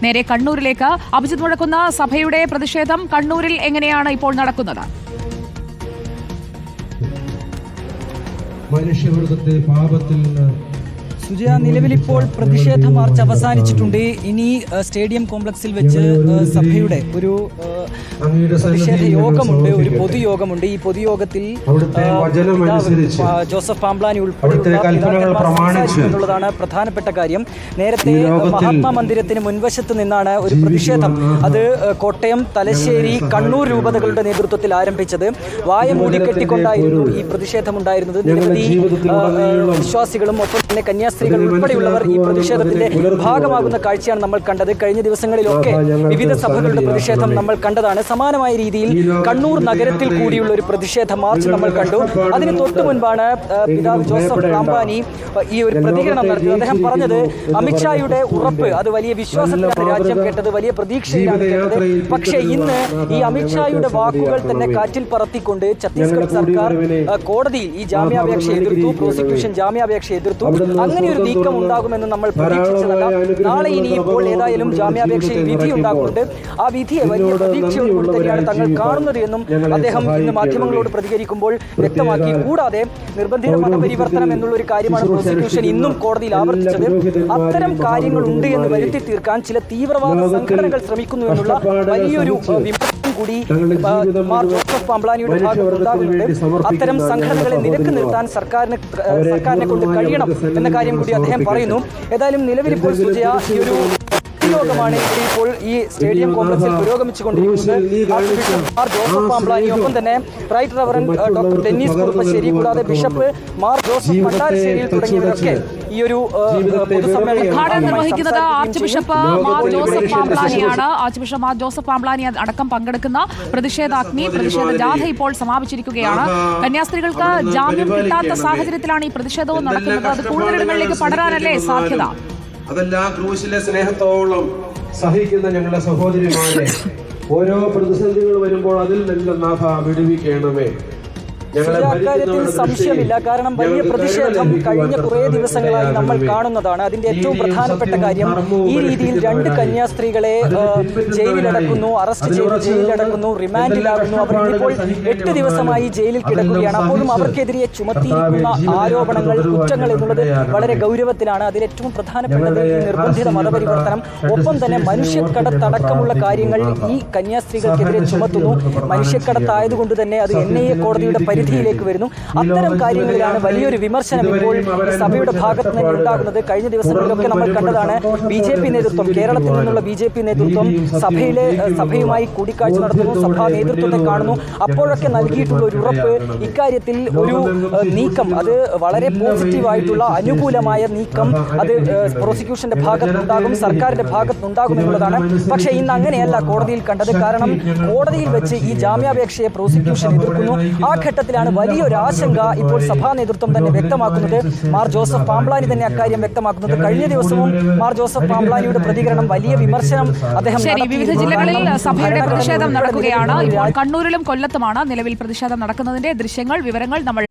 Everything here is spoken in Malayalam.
നേരെ കണ്ണൂരിലേക്ക്. അഭിജിത്ത് മുഴക്കുന്ന സഭയുടെ പ്രതിഷേധം കണ്ണൂരിൽ എങ്ങനെയാണ് ഇപ്പോൾ നടക്കുന്നത്? മനുഷ്യവർഗത്തെ പാപത്തിൽ നിന്ന് സുജയ, നിലവിലിപ്പോൾ പ്രതിഷേധ മാർച്ച് അവസാനിച്ചിട്ടുണ്ട്. ഇനി സ്റ്റേഡിയം കോംപ്ലക്സിൽ വെച്ച് സഭയുടെ ഒരു പ്രതിഷേധ യോഗമുണ്ട്, ഒരു പൊതുയോഗമുണ്ട്. ഈ പൊതുയോഗത്തിൽ ജോസഫ് പാംബ്ലാനി ഉൾപ്പെടെയുള്ളതാണ് പ്രധാനപ്പെട്ട കാര്യം. നേരത്തെ മഹാത്മാ മന്ദിരത്തിന് മുൻവശത്ത് നിന്നാണ് ഒരു പ്രതിഷേധം, അത് കോട്ടയം, തലശ്ശേരി, കണ്ണൂർ രൂപതകളുടെ നേതൃത്വത്തിൽ ആരംഭിച്ചത്. വായ മൂടിക്കെട്ടിക്കൊണ്ടായിരുന്നു ഈ പ്രതിഷേധമുണ്ടായിരുന്നത്. നിരവധി വിശ്വാസികളും ഒപ്പം തന്നെ കന്യാസ്ത്രീകൾ ഉൾപ്പെടെയുള്ളവർ ഈ പ്രതിഷേധത്തിന്റെ ഭാഗമാകുന്ന കാഴ്ചയാണ് നമ്മൾ കണ്ടത്. കഴിഞ്ഞ ദിവസങ്ങളിലൊക്കെ വിവിധ സഭകളുടെ പ്രതിഷേധം നമ്മൾ കണ്ടതാണ്. സമാനമായ രീതിയിൽ കണ്ണൂർ നഗരത്തിൽ കൂടിയുള്ള ഒരു പ്രതിഷേധ മാർച്ച് നമ്മൾ കണ്ടു. അതിന് തൊട്ടു മുൻപാണ് പിതാവ് ജോസഫ് പാംബ്ലാനി ഈ ഒരു പ്രതികരണം നടത്തിയത്. അദ്ദേഹം പറഞ്ഞത് അമിത്ഷായുടെ ഉറപ്പ്, അത് വലിയ വിശ്വാസത്തിലാണ് രാജ്യം കേട്ടത്, വലിയ പ്രതീക്ഷയിലാണ് കേട്ടത്. പക്ഷേ ഇന്ന് ഈ അമിത്ഷായുടെ വാക്കുകൾ തന്നെ കാറ്റിൽ പറത്തിക്കൊണ്ട് ഛത്തീസ്ഗഡ് സർക്കാർ കോടതിയിൽ ഈ ജാമ്യാപേക്ഷ എതിർത്തു, പ്രോസിക്യൂഷൻ ജാമ്യാപേക്ഷ എതിർത്തു. അങ്ങനെ ഒരു നീക്കം ഉണ്ടാകുമെന്ന് നമ്മൾ പ്രതീക്ഷിച്ചതല്ല. നാളെ ഇനിയിപ്പോൾ ഏതായാലും ജാമ്യാപേക്ഷയിൽ വിധി ഉണ്ടാകുന്നുണ്ട്. ആ വിധിയെ വലിയ പ്രതീക്ഷയോടുകൂടി തന്നെയാണ് തങ്ങൾ കാണുന്നത് എന്നും അദ്ദേഹം ഇന്ന് മാധ്യമങ്ങളോട് പ്രതികരിക്കുമ്പോൾ വ്യക്തമാക്കി. കൂടാതെ നിർബന്ധിത മതപരിവർത്തനം എന്നുള്ള ഒരു കാര്യമാണ് പ്രോസിക്യൂഷൻ ഇന്നും കോടതിയിൽ ആവർത്തിച്ചത്. അത്തരം കാര്യങ്ങൾ ഉണ്ട് എന്ന് വരുത്തി തീർക്കാൻ ചില തീവ്രവാദ സംഘടനകൾ ശ്രമിക്കുന്നു എന്നുള്ള വലിയൊരു വിമർശനം കൂടി മാർ ജോസഫ് പാംബ്ലാനിയുടെ ഭാഗത്തുണ്ടാകുന്നുണ്ട്. അത്തരം സംഘടനകളെ നിലക്ക് നിർത്താൻ സർക്കാരിനെ കൊണ്ട് കഴിയണം എന്ന കാര്യം കൂടി അദ്ദേഹം പറയുന്നു. ഏതായാലും നിലവിലിപ്പോൾ സുജയ ഈ ഒരു യോഗമാണ് ഇപ്പോൾ ഈ സ്റ്റേഡിയം കോംപ്ലക്സിൽ പുരോഗമിച്ചുകൊണ്ടിരിക്കുന്നത്. മാർ ജോസഫ് പാംബ്ലാനി, ഒപ്പം തന്നെ right reverend doctor Dennis Kuruppassery, കൂടാതെ ബിഷപ്പ് മാർ ജോസഫ് മട്ടാരശ്ശേരിയിൽ തുടങ്ങിയവരൊക്കെ ഈ ഒരു ഉദ്ഘാടനം നിർവഹിക്കുന്നത് ആർച്ച് ബിഷപ്പ് മാർ ജോസഫ് പാംബ്ലാനിയാണ്. Archbishop Mar Joseph Pamplany അടക്കം പങ്കെടുക്കുന്ന പ്രതിഷേധ ജാഥ ഇപ്പോൾ സമാപിച്ചിരിക്കുകയാണ്. കന്യാസ്ത്രീകൾക്ക് ജാമ്യം കിട്ടാത്ത സാഹചര്യത്തിലാണ് ഈ പ്രതിഷേധവും നടക്കുന്നത്. അത് കൂടുതലിടങ്ങളിലേക്ക് പടരാനല്ലേ സാധ്യത? അതെല്ലാം ക്രൂശിലെ സ്നേഹത്തോളം സഹിക്കുന്ന ഞങ്ങളുടെ സഹോദരിമാരെ, ഓരോ പ്രതിസന്ധികൾ വരുമ്പോൾ അതിൽ നിന്ന് നാഥ വിടുവിക്കണമേ. അക്കാര്യത്തിൽ സംശയമില്ല. കാരണം വലിയ പ്രതിഷേധം കഴിഞ്ഞ കുറേ ദിവസങ്ങളായി നമ്മൾ കാണുന്നതാണ്. അതിന്റെ ഏറ്റവും പ്രധാനപ്പെട്ട കാര്യം, ഈ രീതിയിൽ 2 കന്യാസ്ത്രീകളെ ജയിലിലടക്കുന്നു, അറസ്റ്റ് ചെയ്ത് ജയിലിലടക്കുന്നു, റിമാൻഡിലാകുന്നു. അവർ ഇപ്പോൾ 8 ദിവസമായി ജയിലിൽ കിടക്കുകയാണ്. അപ്പോഴും അവർക്കെതിരെ ചുമത്തിയിരിക്കുന്ന ആരോപണങ്ങൾ, കുറ്റങ്ങൾ എന്നുള്ളത് വളരെ ഗൗരവത്തിലാണ്. അതിൽ ഏറ്റവും പ്രധാനപ്പെട്ടത് ഈ നിർബന്ധിത മതപരിവർത്തനം, ഒപ്പം തന്നെ മനുഷ്യക്കടത്തടക്കമുള്ള കാര്യങ്ങൾ ഈ കന്യാസ്ത്രീകൾക്കെതിരെ ചുമത്തുന്നു. മനുഷ്യക്കടത്തായതുകൊണ്ട് തന്നെ അത് NIA കോടതിയുടെ പരിധിയിലേക്ക് വരുന്നു. അത്തരം കാര്യങ്ങളിലാണ് വലിയൊരു വിമർശനം ഇപ്പോൾ സഭയുടെ ഭാഗത്ത് നിന്ന് ഉണ്ടാകുന്നത്. കഴിഞ്ഞ ദിവസങ്ങളിലൊക്കെ നമ്മൾ കണ്ടതാണ് BJP നേതൃത്വം, കേരളത്തിൽ നിന്നുള്ള BJP നേതൃത്വം സഭയുമായി കൂടിക്കാഴ്ച നടത്തുന്നു, സഭാ നേതൃത്വത്തെ കാണുന്നു. അപ്പോഴൊക്കെ നൽകിയിട്ടുള്ള ഒരു ഉറപ്പ്, ഇക്കാര്യത്തിൽ ഒരു നീക്കം, അത് വളരെ പോസിറ്റീവായിട്ടുള്ള അനുകൂലമായ നീക്കം അത് പ്രോസിക്യൂഷന്റെ ഭാഗത്തുനിന്നുണ്ടാകും, സർക്കാരിന്റെ ഭാഗത്തുനിന്നുണ്ടാകും എന്നുള്ളതാണ്. പക്ഷേ ഇന്ന് അങ്ങനെയല്ല കോടതിയിൽ കണ്ടത്. കാരണം കോടതിയിൽ വെച്ച് ഈ ജാമ്യാപേക്ഷയെ പ്രോസിക്യൂഷൻ എതിർക്കുന്നു. ആ ഘട്ടത്തിലാണ് വലിയൊരു ആശങ്ക ഇപ്പോൾ സഭാ നേതൃത്വം തന്നെ വ്യക്തമാക്കുന്നത്. മാർ ജോസഫ് പാംബ്ലാനി തന്നെ അക്കാര്യം വ്യക്തമാക്കുന്നത്. കഴിഞ്ഞ ദിവസവും മാർ ജോസഫ് പാംബ്ലാനിയുടെ പ്രതികരണം വലിയ വിമർശനം അദ്ദേഹം. വിവിധ ജില്ലകളിൽ സഭയുടെ പ്രതിഷേധം നടക്കുകയാണ്. ഇപ്പോൾ കണ്ണൂരിലും കൊല്ലത്തുമാണ് നിലവിൽ പ്രതിഷേധം നടക്കുന്നതിന്റെ ദൃശ്യങ്ങൾ, വിവരങ്ങൾ നമ്മൾ